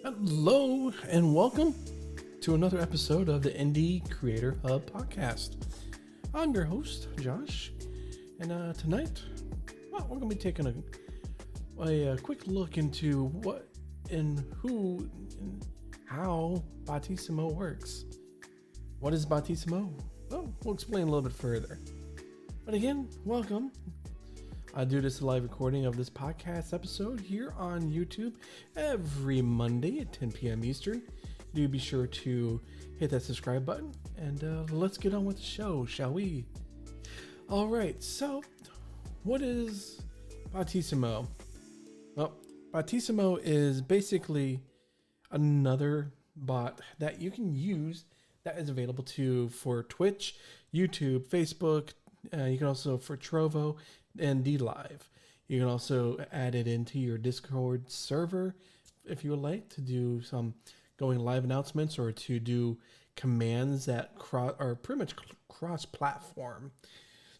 Hello and welcome to another episode of the Indie Creator Hub podcast. I'm your host, Josh, and tonight, we're going to be taking a quick look into what and who and how Batissimo works. What is Batissimo? Well, we'll explain a little bit further. But again, welcome. I do this live recording of this podcast episode here on YouTube every Monday at 10 p.m. Eastern. Do be sure to hit that subscribe button and let's get on with the show, shall we? All right, so what is Batissimo? Well, Batissimo is basically another bot that you can use that is available for Twitch, YouTube, Facebook. You can also for Trovo and DLive. You can also add it into your Discord server if you would like to do some going live announcements or to do commands that are pretty much cross-platform.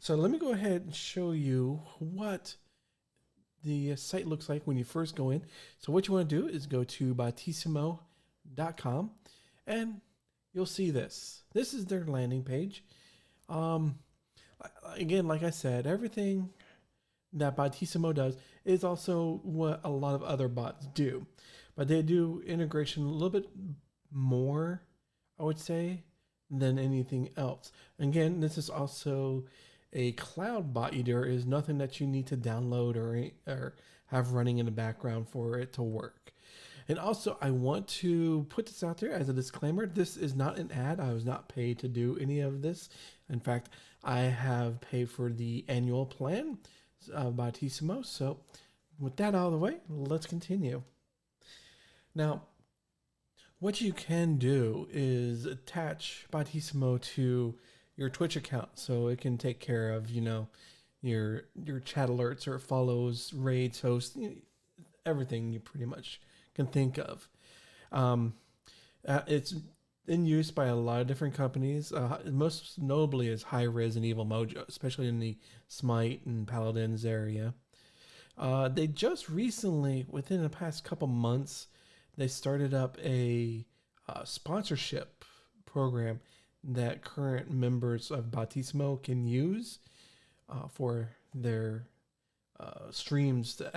So let me go ahead and show you what the site looks like when you first go in. So what you want to do is go to Batissimo.com and you'll see this. This is their landing page. Again, like I said, everything that Batissimo does is also what a lot of other bots do. But they do integration a little bit more, I would say, than anything else. Again, this is also a cloud bot. There is nothing that you need to download or have running in the background for it to work. And also, I want to put this out there as a disclaimer. This is not an ad. I was not paid to do any of this. In fact, I have paid for the annual plan of Batissimo. So with that out of the way, let's continue. Now, what you can do is attach Batissimo to your Twitch account so it can take care of, your chat alerts or follows, raids, hosts, everything you pretty much can think of. It's in use by a lot of different companies. Most notably is Hi-Rez and Evil Mojo, especially in the Smite and Paladins area. They just recently, within the past couple months, they started up a sponsorship program that current members of Batissimo can use for their streams to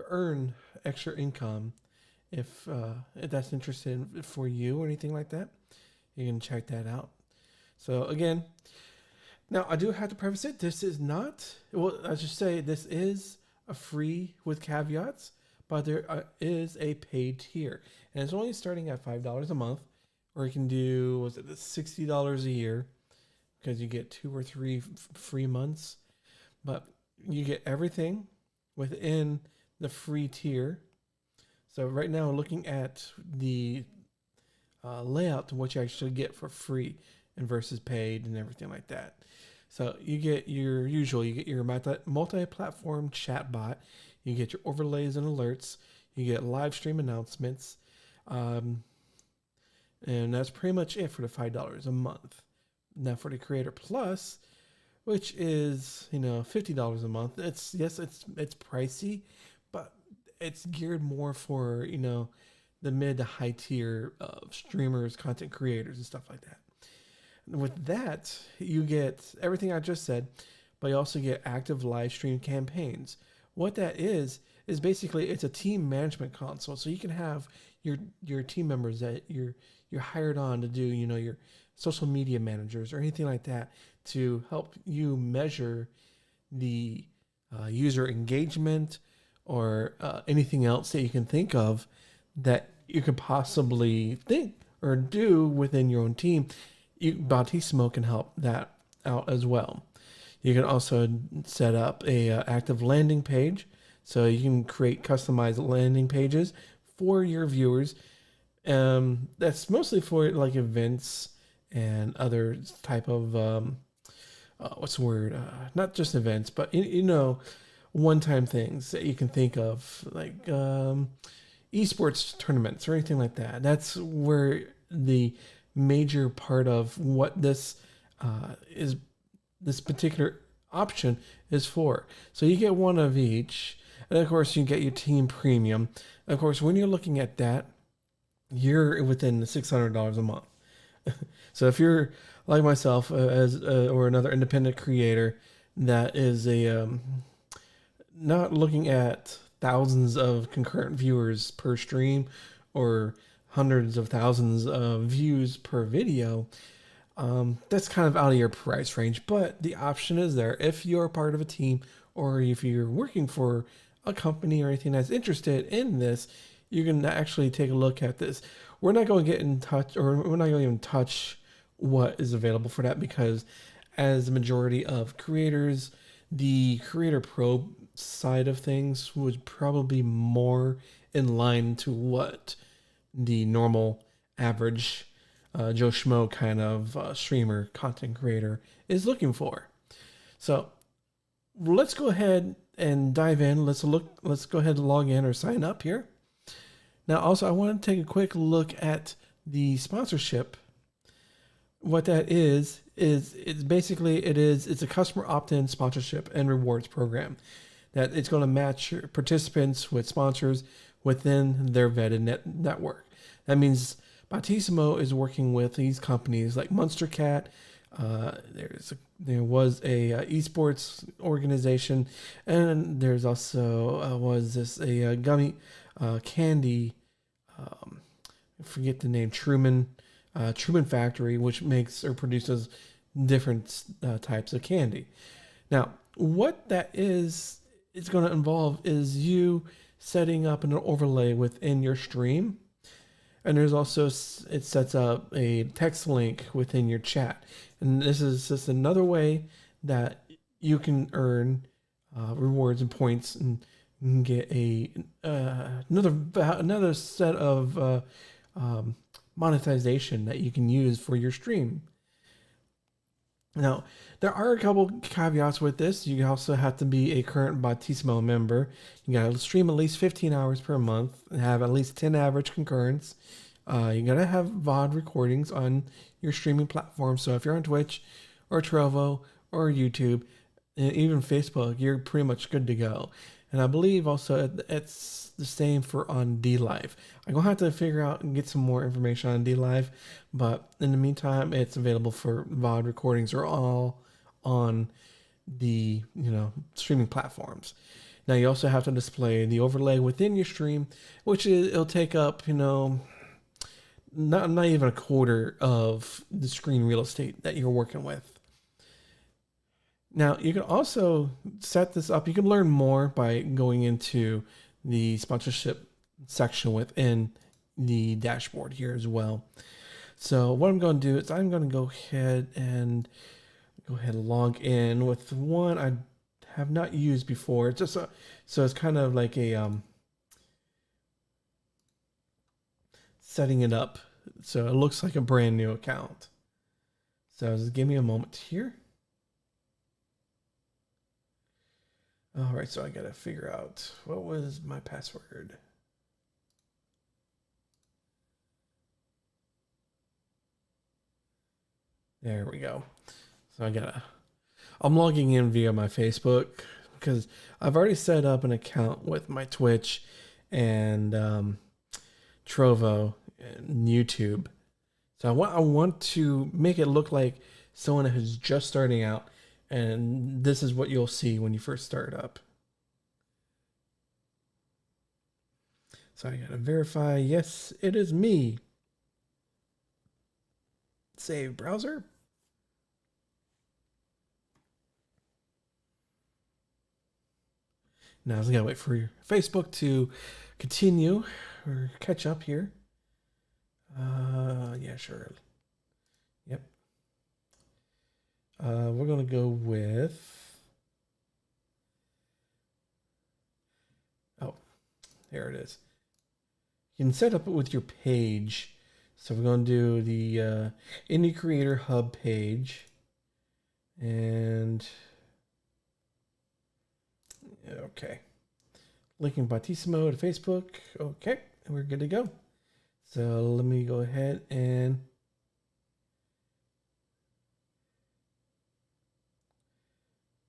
earn extra income. If that's interested for you or anything like that, you can check that out. So again, now I do have to preface it. This is not, well, I should say this is a free with caveats, but there is a paid tier. And it's only starting at $5 a month, or you can do, $60 a year because you get 2 or 3 free months. But you get everything within the free tier. So right now, looking at the layout to what you actually get for free and versus paid and everything like that. So you get your usual, you get your multi-platform chat bot, you get your overlays and alerts, you get live stream announcements, and that's pretty much it for the $5 a month. Now for the Creator Plus, which is $50 a month. It's pricey, but it's geared more for the mid to high tier of streamers, content creators, and stuff like that. And with that, you get everything I just said, but you also get active live stream campaigns. What that is basically it's a team management console, so you can have your team members that you're hired on to do your social media managers or anything like that to help you measure the user engagement or anything else that you can think of that you could possibly think or do within your own team. Batissimo can help that out as well. You can also set up a active landing page, so you can create customized landing pages for your viewers. That's mostly for like events and other type of not just events, but one-time things that you can think of, like esports tournaments or anything like that. That's where the major part of what this particular option is for. So you get one of each. And of course, you get your team premium. Of course, when you're looking at that, you're within $600 a month. So if you're like myself, or another independent creator that is not looking at thousands of concurrent viewers per stream or hundreds of thousands of views per video, that's kind of out of your price range. But the option is there if you're part of a team or if you're working for a company or anything that's interested in this. You can actually take a look at this. We're not going to get in touch, or we're not going to even touch what is available for that, because as the majority of creators, the Creator Pro side of things was probably more in line to what the normal average Joe Schmo kind of streamer content creator is looking for. So let's go ahead and dive in. Let's go ahead and log in or sign up here. Now, also, I want to take a quick look at the sponsorship. What that is it's basically, it's a customer opt-in sponsorship and rewards program that it's going to match participants with sponsors within their vetted network. That means Batissimo is working with these companies like Monster Cat. There was a esports organization, and there's also a gummy candy. I forget the name. Truman Factory, which makes or produces different types of candy. Now, what that is, it's going to involve is you setting up an overlay within your stream. And there's also, it sets up a text link within your chat. And this is just another way that you can earn rewards and points and get another set of monetization that you can use for your stream. Now, there are a couple caveats with this. You also have to be a current Botisimo member. You gotta stream at least 15 hours per month and have at least 10 average concurrents. You gotta have VOD recordings on your streaming platform. So if you're on Twitch or Trovo or YouTube, and even Facebook, you're pretty much good to go. And I believe also it's the same for on DLive. I'm going to have to figure out and get some more information on DLive. But in the meantime, it's available for VOD recordings or all on the streaming platforms. Now, you also have to display the overlay within your stream, it'll take up, not even a quarter of the screen real estate that you're working with. Now, you can also set this up. You can learn more by going into the sponsorship section within the dashboard here as well. So what I'm going to do is I'm going to go ahead and log in with one I have not used before. So it's kind of like a setting it up so it looks like a brand new account. So just give me a moment here. All right, so I gotta figure out what was my password. There we go. So I'm logging in via my Facebook because I've already set up an account with my Twitch and Trovo and YouTube. So I want to make it look like someone who's just starting out. And this is what you'll see when you first start up. So I gotta verify, yes, it is me. Save browser. Now I gotta wait for Facebook to continue or catch up here. Yeah, sure. Yep. We're going to go with, there it is. You can set up it with your page. So we're going to do the Indie Creator Hub page. And, okay. Linking Batissimo to Facebook. Okay, we're good to go. So let me go ahead and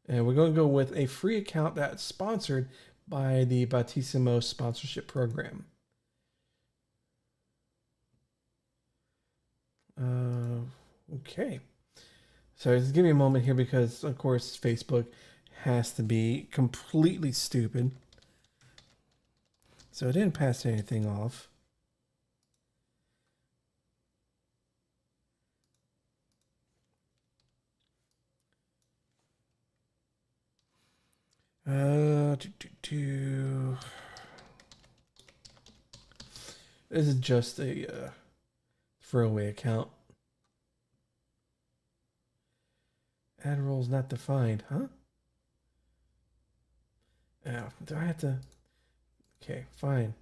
we're going to go with a free account that's sponsored by the Batissimo sponsorship program. Okay. So just give me a moment here because, of course, Facebook has to be completely stupid. So it didn't pass anything off. This is just a throwaway account. Ad roles not defined, huh? Yeah, do I have to? Okay, fine.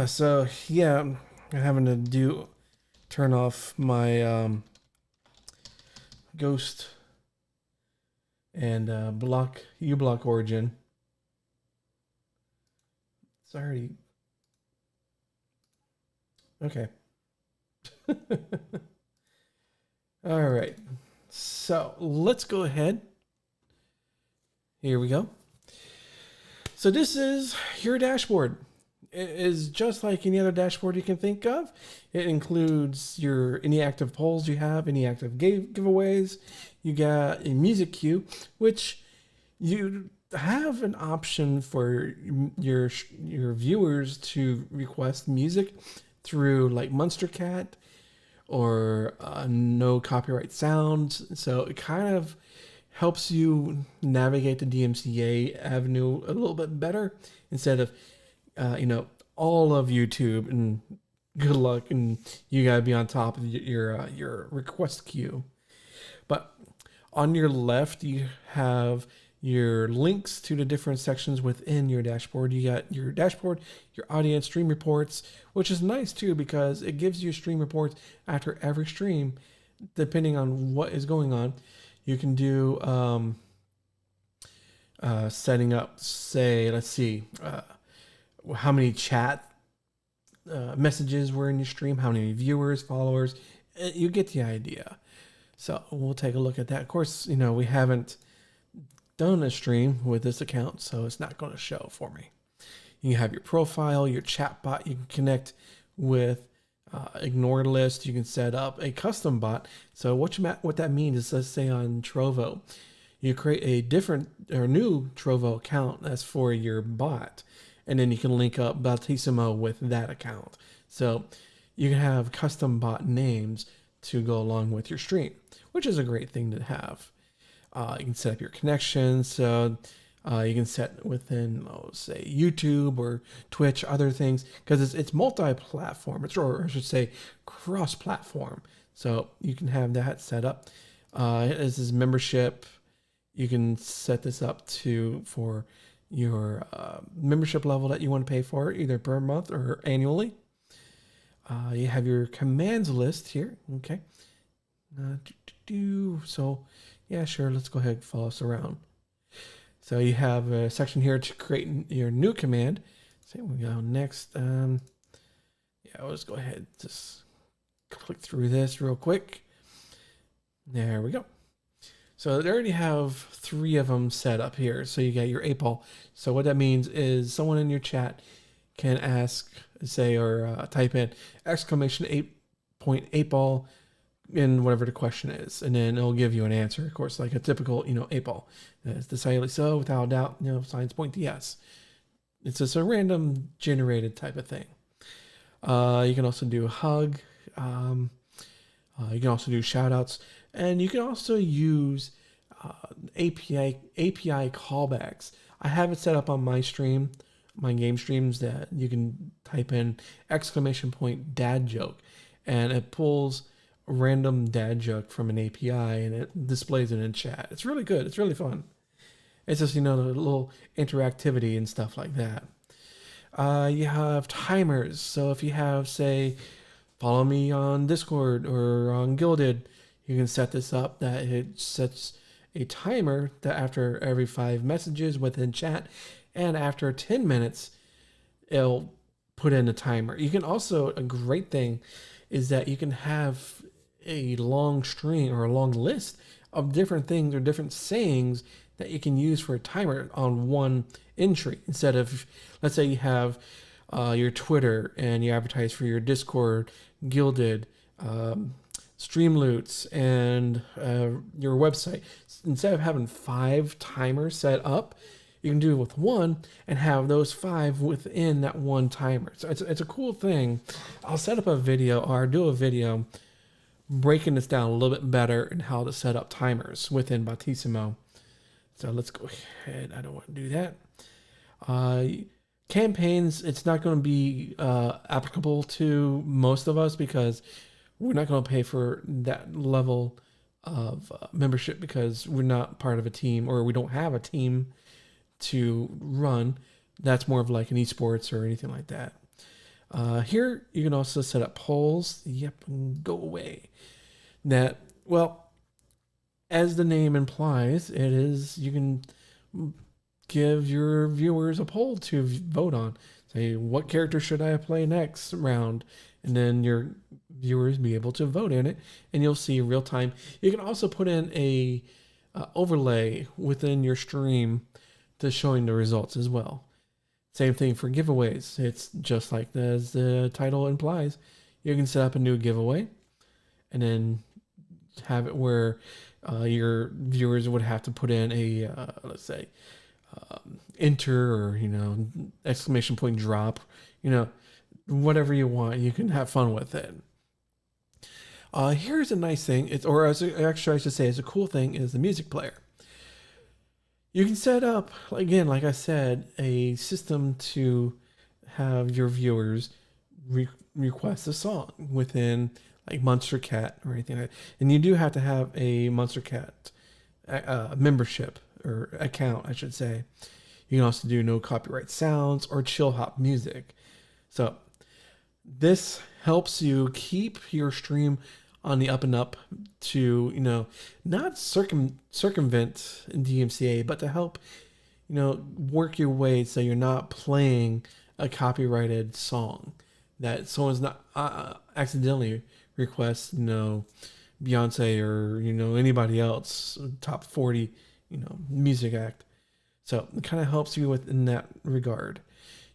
So yeah, I'm having to turn off my ghost and block origin. It's already okay. All right. So let's go ahead. Here we go. So this is your dashboard. It is just like any other dashboard you can think of. It includes any active polls you have, any active giveaways. You got a music queue, which you have an option for your viewers to request music through like Monstercat or no copyright sounds. So it kind of helps you navigate the DMCA avenue a little bit better instead of all of YouTube, and good luck, and you gotta be on top of your request queue. But on your left, you have your links to the different sections within your dashboard. You got your dashboard, your audience, stream reports, which is nice too because it gives you stream reports after every stream, depending on what is going on. You can do setting up, say, let's see, how many chat messages were in your stream, how many viewers, followers. You get the idea. So we'll take a look at that. Of course, we haven't done a stream with this account, so it's not going to show for me. You have your profile, your chat bot. You can connect with ignored list. You can set up a custom bot. So what that means is, let's say on Trovo, you create a different or new Trovo account that's for your bot, and then you can link up Batissimo with that account. So you can have custom bot names to go along with your stream, which is a great thing to have. You can set up your connections. So you can set within, say, YouTube or Twitch, other things, because it's multi-platform, or I should say cross-platform. So you can have that set up. This is membership. You can set this up for your membership level that you want to pay for, either per month or annually. You have your commands list here. Okay. So yeah, sure. Let's go ahead and follow us around. So you have a section here to create your new command. So we go next. Yeah, let's go ahead. Just click through this real quick. There we go. So they already have 3 of them set up here. So you got your 8-ball. So what that means is someone in your chat can ask, say, or type in exclamation 8.8-ball in whatever the question is, and then it'll give you an answer. Of course, like a typical 8-ball. It's decidedly so, without a doubt. Signs point to yes. It's just a random generated type of thing. You can also do a hug. You can also do shout outs. And you can also use API callbacks. I have it set up on my stream, my game streams, that you can type in exclamation point dad joke, and it pulls a random dad joke from an API and it displays it in chat. It's really good. It's really fun. It's just, the little interactivity and stuff like that. You have timers. So if you have, say, follow me on Discord or on Guilded, you can set this up that it sets a timer that after every 5 messages within chat and after 10 minutes, it'll put in a timer. You can also, a great thing is that you can have a long string or a long list of different things or different sayings that you can use for a timer on one entry. Instead of, let's say you have your Twitter and you advertise for your Discord, Gilded, Streamloots, and your website. Instead of having 5 timers set up, you can do it with one and have those 5 within that one timer. So it's a cool thing. I'll set up a video or do a video breaking this down a little bit better and how to set up timers within Botisimo. So let's go ahead. I don't want to do that. Campaigns, it's not going to be applicable to most of us because we're not going to pay for that level of membership because we're not part of a team or we don't have a team to run. That's more of like an esports or anything like that. Here, you can also set up polls. Yep, go away. That, well, as the name implies, it is, you can give your viewers a poll to vote on. Say, what character should I play next round? And then your viewers be able to vote in it, and you'll see real time. You can also put in a overlay within your stream to showing the results as well. Same thing for giveaways. It's just like as the title implies. You can set up a new giveaway and then have it where your viewers would have to put in a, let's say, enter or, exclamation point drop, whatever you want. You can have fun with it. Here's a nice thing. Actually I should say it's a cool thing is the music player. You can set up, again, like I said, a system to have your viewers request a song within like Monster Cat or anything like that. And you do have to have a Monster Cat membership or account, I should say. You can also do no copyright sounds or chill hop music. So this helps you keep your stream on the up and up to, not circumvent DMCA, but to help, work your way so you're not playing a copyrighted song that someone's not accidentally requests, Beyonce or, anybody else, top 40, music act. So it kind of helps you in that regard.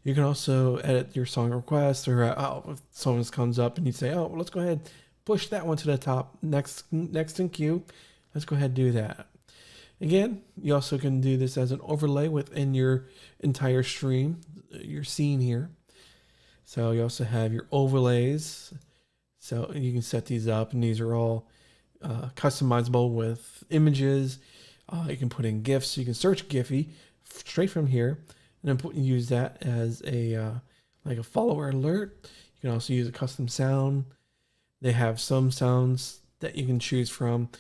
You can also edit your song request or if someone comes up and you say, oh, well, let's go ahead, push that one to the top next in queue. Let's go ahead and do that. Again, you also can do this as an overlay within your entire stream, your scene here. So you also have your overlays. So you can set these up, and these are all customizable with images. You can put in GIFs. You can search Giphy straight from here, and then use that as a like a follower alert. You can also use a custom sound. They have some sounds that you can choose from.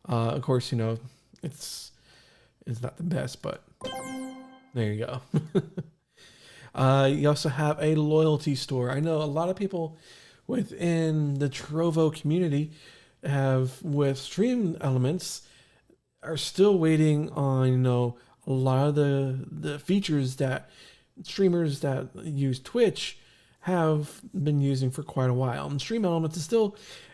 Of course, it's not the best, but there you go. You also have a loyalty store. I know a lot of people within the Trovo community with stream elements are still waiting on, a lot of the features that streamers that use Twitch have been using for quite a while. And Stream Elements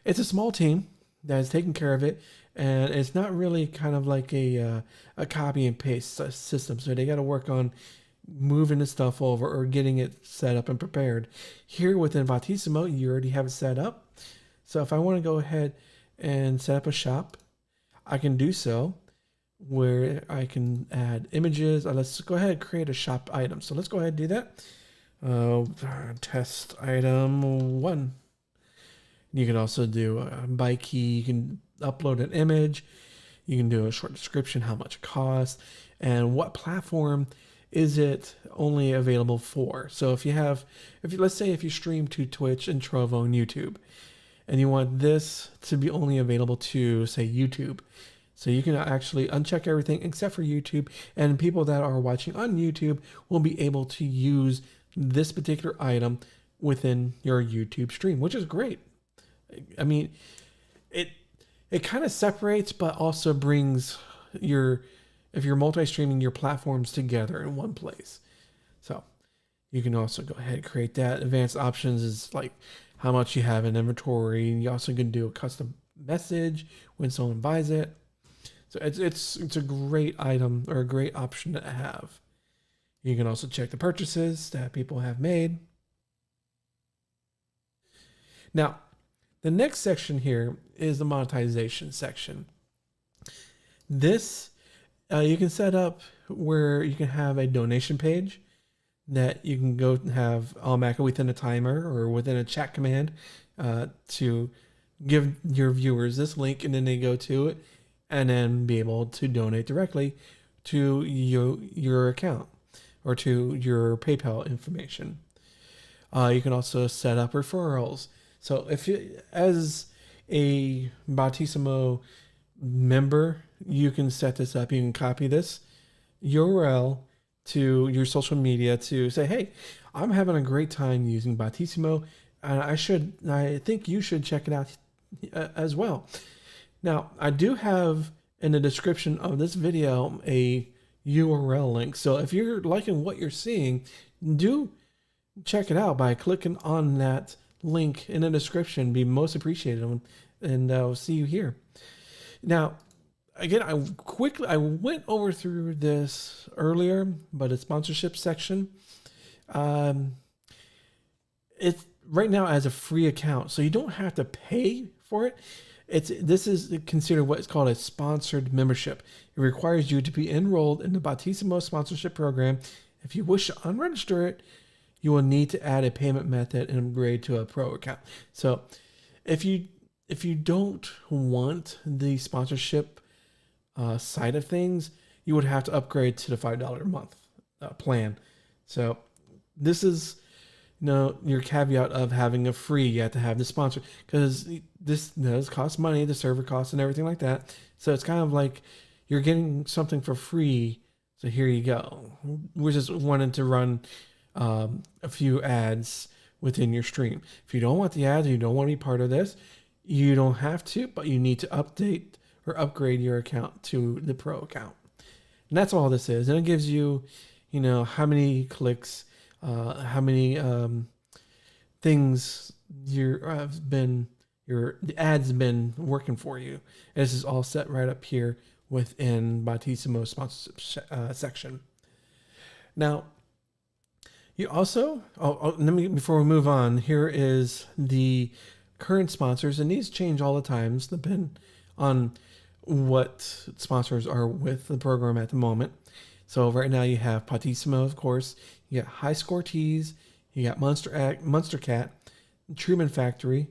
it's a small team that is taking care of it, and it's not really kind of like a copy and paste system. So they got to work on moving the stuff over or getting it set up and prepared. Here within Botisimo, you already have it set up. So if I want to go ahead and set up a shop, I can do so where I can add images. Let's go ahead and create a shop item. So let's go ahead and do that. Test item 1. You can also do a buy key. You can upload an image. You can do a short description, how much it costs, and what platform is it only available for. So let's say if you stream to Twitch and Trovo and YouTube, and you want this to be only available to, say, YouTube. So you can actually uncheck everything except for YouTube, and people that are watching on YouTube will be able to use this particular item within your YouTube stream, which is great. I mean, it kind of separates, but also brings if you're multi-streaming your platforms together in one place. So you can also go ahead and create that. Advanced options is like how much you have in inventory. And you also can do a custom message when someone buys it. So it's a great item or a great option to have. You can also check the purchases that people have made. Now, the next section here is the monetization section. This you can set up where you can have a donation page that you can go and have automatically within a timer or within a chat command to give your viewers this link, and then they go to it and then be able to donate directly to your account or to your PayPal information. You can also set up referrals. So if you, as a Batissimo member, you can set this up. You can copy this URL to your social media to say, hey, I'm having a great time using Batissimo, and I think you should check it out as well. Now, I do have in the description of this video a URL link. So if you're liking what you're seeing, do check it out by clicking on that link in the description. Be most appreciated, and I'll see you here. Now, again, I went over through this earlier, but it's sponsorship section. It's right now as a free account, so you don't have to pay for it. This is considered what's called a sponsored membership. It requires you to be enrolled in the Batissimo sponsorship program. If you wish to unregister it, you will need to add a payment method and upgrade to a pro account. So if you don't want the sponsorship side of things, you would have to upgrade to the $5 a month plan. So this is your caveat of having a free. You have to have the sponsor, because this does cost money, the server costs and everything like that. So it's kind of like you're getting something for free. So here you go. We're just wanting to run a few ads within your stream. If you don't want the ads, you don't want to be part of this, you don't have to, but you need to update or upgrade your account to the pro account. And that's all this is. And it gives you, how many clicks, how many things the ads been working for you. And this is all set right up here within Batissimo sponsorship section. Now, you also, before we move on, here is the current sponsors, and these change all the times, depending on what sponsors are with the program at the moment. So right now you have Batissimo, of course. You got High Score Teas, you got Monster Cat, Truman Factory,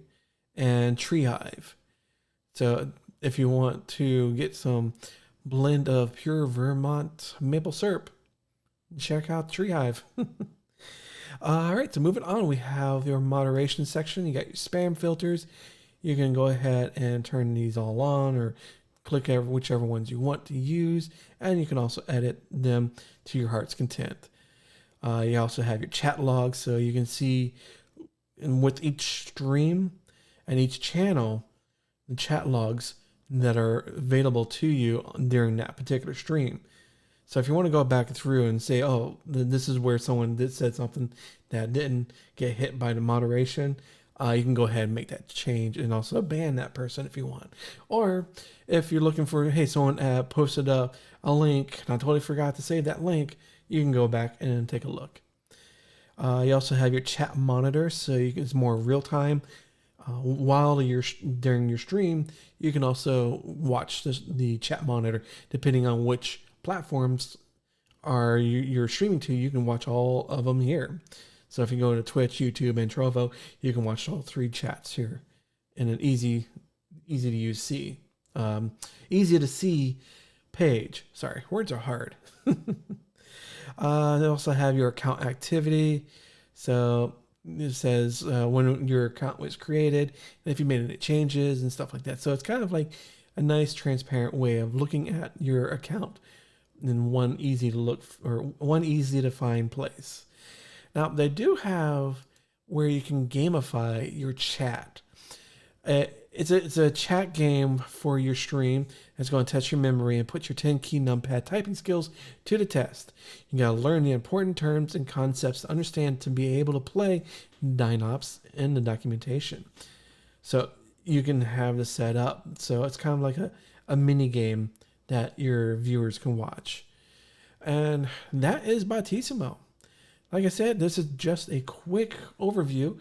and Tree Hive. So if you want to get some blend of pure Vermont maple syrup, check out Tree Hive. All right, so moving on, we have your moderation section. You got your spam filters. You can go ahead and turn these all on or click whichever ones you want to use, and you can also edit them to your heart's content. You also have your chat logs, so you can see with each stream and each channel the chat logs that are available to you during that particular stream. So if you want to go back through and say, oh, this is where someone said something that didn't get hit by the moderation, you can go ahead and make that change and also ban that person if you want. Or if you're looking for, hey, someone posted a link and I totally forgot to save that link, you can go back and take a look. You also have your chat monitor, so it's more real time. While during your stream, you can also watch the chat monitor depending on which platforms you're streaming to. You can watch all of them here. So if you go to Twitch, YouTube, and Trovo, you can watch all three chats here in an easy to use easy to see page. Sorry, words are hard. They also have your account activity. So it says when your account was created, and if you made any changes and stuff like that. So it's kind of like a nice transparent way of looking at your account in one easy to find place. Now they do have where you can gamify your chat. It's a chat game for your stream. It's going to test your memory and put your 10-key numpad typing skills to the test. You got to learn the important terms and concepts to understand to be able to play Dynops in the documentation. So you can have this set up. So it's kind of like a mini game that your viewers can watch. And that is Batissimo. Like I said, this is just a quick overview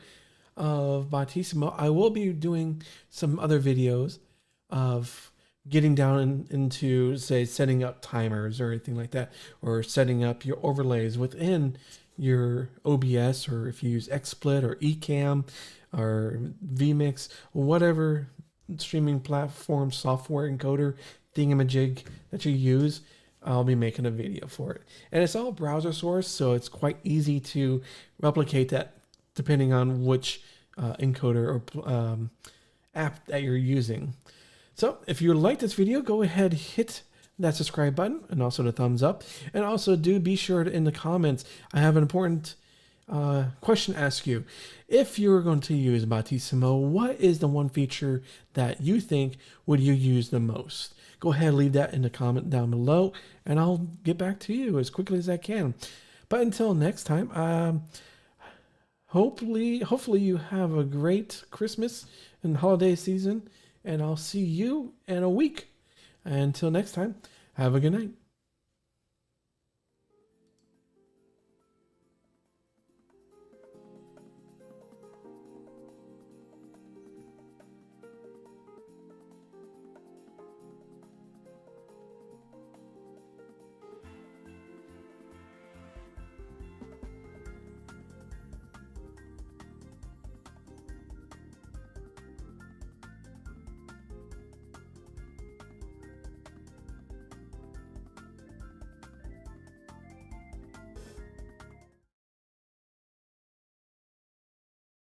of Batissimo. I will be doing some other videos of getting down into, say, setting up timers or anything like that, or setting up your overlays within your OBS, or if you use XSplit or Ecamm or vMix, whatever streaming platform, software encoder, thingamajig that you use, I'll be making a video for it. And it's all browser source, so it's quite easy to replicate that depending on which encoder or app that you're using. So if you like this video, go ahead, hit that subscribe button and also the thumbs up. And also do be sure to, in the comments, I have an important question to ask you. If you're going to use Batissimo, what is the one feature that you think would you use the most? Go ahead, leave that in the comment down below, and I'll get back to you as quickly as I can. But until next time, hopefully you have a great Christmas and holiday season, and I'll see you in a week. Until next time, have a good night.